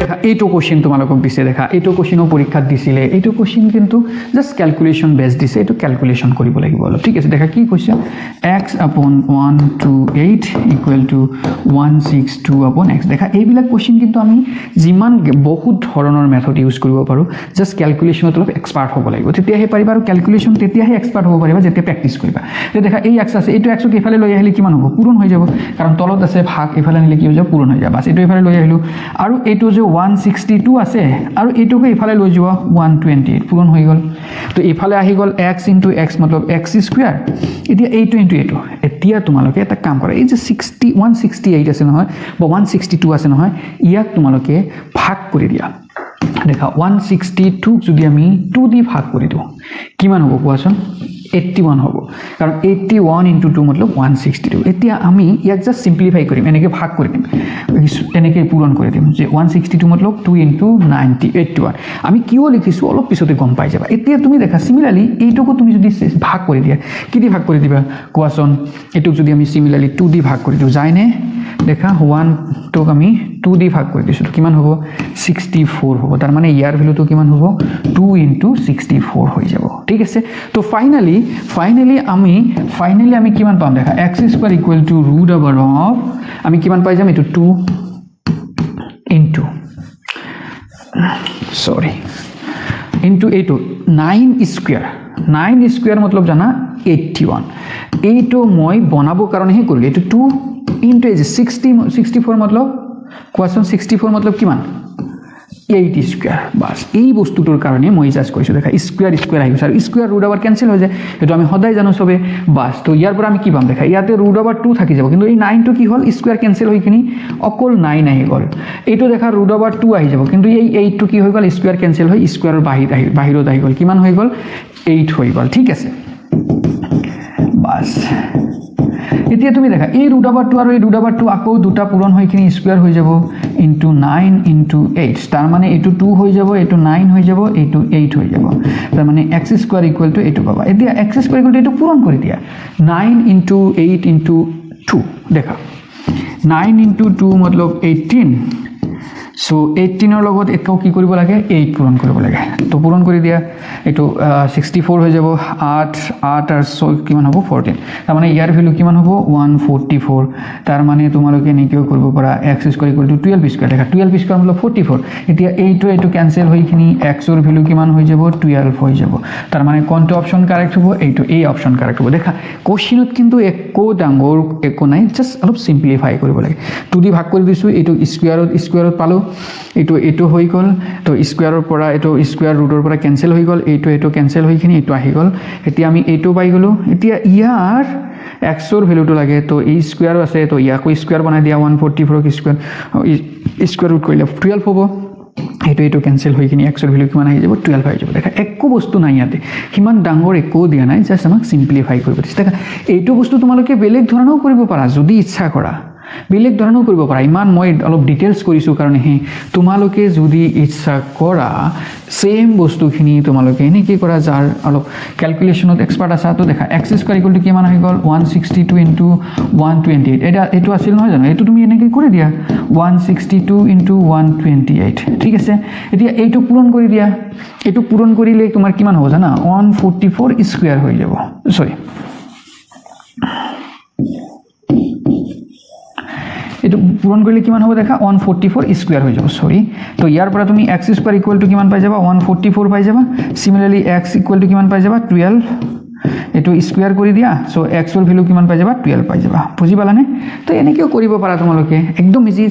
দেখা এইটো কোশ্চেন তোমালোকক দিছে দেখা এইটো কোশ্চেনো পৰীক্ষাত দিছিলে এইটো কোশ্চেন কিন্তু জাস্ট ক্যালকুলেশন বেস দিছে এইটো ক্যালকুলেশন কৰিব লাগিব অলপ ঠিক আছে দেখা কি কৈছে x upon 128 equal to 162 upon x দেখা এইবিলাক কোশ্চেন কিন্তু আমি যিমান বহুত ধৰণৰ মেথড ইউজ কৰিব পাৰো জাস্ট ক্যালকুলেশনত অলপ এক্সপাৰ্ট হ'ব লাগিব তেতিয়াহে পাৰিবা আৰু ক্যালকুলেশন তেতিয়াহে এক্সপাৰ্ট হ'ব পাৰিবা যেতিয়া প্ৰ্যাকটিছ কৰিবা তে দেখা এই x আছে এইটো x ক ইফালে লৈ আহিলে কিমান হ'ব পূৰণ হৈ যাব কাৰণ তলত আছে ভাগ ইফালে নিলে কি হৈ যাব পূৰণ হৈ যাব বাস এইটো ইফালে লৈ আহিলো আৰু এইটো যে 162 আছে আৰু এইটোকে ইফালে লৈ যোৱা 128 পূৰণ হৈ গল তো ইফালে আহি গল x * x मतलब x স্কয়ার এতিয়া এইটো ইনটু এইটো এতিয়া তোমালোকে এটা কাম কৰা এই যে 168 আছে নহয় বা 162 আছে নহয় ইয়াক তোমালোকে ভাগ কৰি দিয়া দেখা 162 যদি আমি 2 দি ভাগ কৰি দিও কিমান হ'ব কোৱাচোন 81 হ'ব কাৰণ 81 * 2 मतलब 162 এতিয়া আমি ইয়াক জাস্ট সিম্পলিফাই কৰিম এনেকৈ ভাগ কৰি দিম এনেকৈ পূৰণ কৰি দিম যে 162 मतलब 2 * 90 81 আমি কিও লিখিছো অলপ পিছতে গম পাই যাবা এতিয়া তুমি দেখা সিমিলাৰলি এইটোকো তুমি যদি ভাগ কৰি দিয়া কি দি ভাগ কৰি দিবা কোৱাচোন এটোক যদি আমি সিমিলাৰলি 2 দি ভাগ কৰি দিও যায়নে দেখা 1 টোক আমি 2 দি ভাগ কৰি দিছো কিমান হ'ব 64 হ'ব তাৰ মানে ইয়াৰ ভ্যালুটো কিমান হ'ব 2 * 64 হৈ যাব ঠিক আছে তো ফাইনালি আমি কিমান পাম দেখা x² = √of আমি কিমান পাই যাম এটো 2 into এইটো 9² मतलब জানা 81 এইটো মই বনাবো কাৰণে হে কৰিলে এইটো 2 into 64 मतलब কোৱাচোন 64 मतलब কিমান 8² বাস এই বস্তুটোৰ কাৰণে মই জাস্ট কৈছো দেখা স্কয়াৰ আহিছে আৰু স্কয়ার √ওভার ক্যান্সেল হৈ যায় এটো আমি সদায় জানো সবে বাস তো ইয়াৰ পৰা আমি কি পাম দেখা ইয়াতে √2 থাকি যাব কিন্তু এই 9 টো কি হল স্কয়ার ক্যান্সেল হৈ কিনি অকল 9 আহি গল এইটো দেখা √2 আহি যাব কিন্তু এই 8 টো কি হৈ গল স্কয়ার ক্যান্সেল হৈ স্কয়াৰৰ বাহিৰত আহি গল কিমান হৈ গল 8 হৈ গল ঠিক আছে বাস এতিয়া তুমি দেখা এই √2 আৰু এই √2 আকৌ দুটা পূৰণ হৈ কিনি স্কয়াৰ হৈ যাব into 9 into 8 তাৰ মানে এটো 2 হৈ যাব এটো 9 হৈ যাব এটো 8 হৈ যাব তাৰ মানে x² = এটো পাবা এতিয়া x² = এটো পূৰণ কৰি দিয়া 9 into 8 into 2 দেখা 9 into 2 मतलब 18 সো 18 এর লগত একো কি কৰিব লাগে 8 পূৰণ কৰিব লাগে তো পূৰণ কৰি দিয়া এটো 64 হৈ যাব 8 আৰ 6 কিমান হ'ব 14 তাৰ মানে ইয়াৰ ভ্যালু কিমান হ'ব 144 তাৰ মানে তোমালোকে নিকিও কৰিব পাৰা x² = 12² দেখা 12² मतलब 44 এতিয়া এইটো ক্যান্সেল হৈ কিনি x ৰ ভ্যালু কিমান হৈ যাব 12 হৈ যাব তাৰ মানে কোনটো অপচন কাৰেক্ট হ'ব এইটো এই অপচন কাৰেক্ট হ'ব দেখা কোশ্চেনত কিন্তু একো ডাঙৰ একো নাই জাস্ট অলপ সিম্পলিফাই কৰিব লাগে 2 দি ভাগ কৰি দিছো এইটো স্কয়াৰত পালো এইটো হৈ গল তো স্কয়াৰৰ পৰা এইটো স্কয়াৰ ৰুটৰ পৰা ক্যান্সেল হৈ গল এইটো ক্যান্সেল হৈ কিনি এইটো আহি গল এতিয়া আমি এইটো পাই গলো এতিয়া ইয়াৰ x ৰ ভ্যালুটো লাগে তো এই স্কয়াৰ আছে তো ইয়াকো স্কয়াৰ বনাই দিয়া 144 স্কয়াৰ ৰুট কৰিলে 12 হ'ব এইটো ক্যান্সেল হৈ কিনি x ৰ ভ্যালু কিমান আহি যাব 12 হৈ যাব দেখা একো বস্তু নাই ইয়াতে কিমান ডাঙৰ একো দিয়া নাই জাস্ট আমাক সিম্পলিফাই কৰিব দিছে দেখা এইটো বস্তু তোমালোকে বেলেগ ধৰণেও কৰিব পাৰা যদি ইচ্ছা কৰা বেলেগ ধৰণেও কৰিব পাৰা ইমান মই অলপ ডিটেইলছ কৰিছো কাৰণ হে তোমালোকে যদি ইচ্ছা কৰা সেম বস্তুখিনি তোমালোকে এনে কি কৰা যাৰ অলপ ক্যালকুলেশনত এক্সপার্ট আছে তো দেখা x² = কিমান আহি গল 162 into 128 এটো আছিল নহয় জানো এটো তুমি এনেকৈ কৰি দিয়া 162 into 128 ঠিক আছে এতিয়া এইটো পূৰণ কৰি দিয়া এইটো পূৰণ কৰিলে তোমাৰ কিমান হ'ব জানা 144 স্কয়ার হৈ যাব সরি এটো পূরণ করলে কিমান হবে দেখা 144 স্কয়ার হৈ যাব সরি তো ইয়াৰ পৰা তুমি x² = কিমান পাই যাবা 144 পাই যাবা সিমিলাৰলি x = কিমান পাই যাবা 12 এটো স্কয়াৰ কৰি দিয়া সো x ৰ ভ্যালু কিমান পাই যাবা 12 পাই যাবা বুজি পালানে তো এনেকেও কৰিব পাৰা তোমালোকে একদম ইজি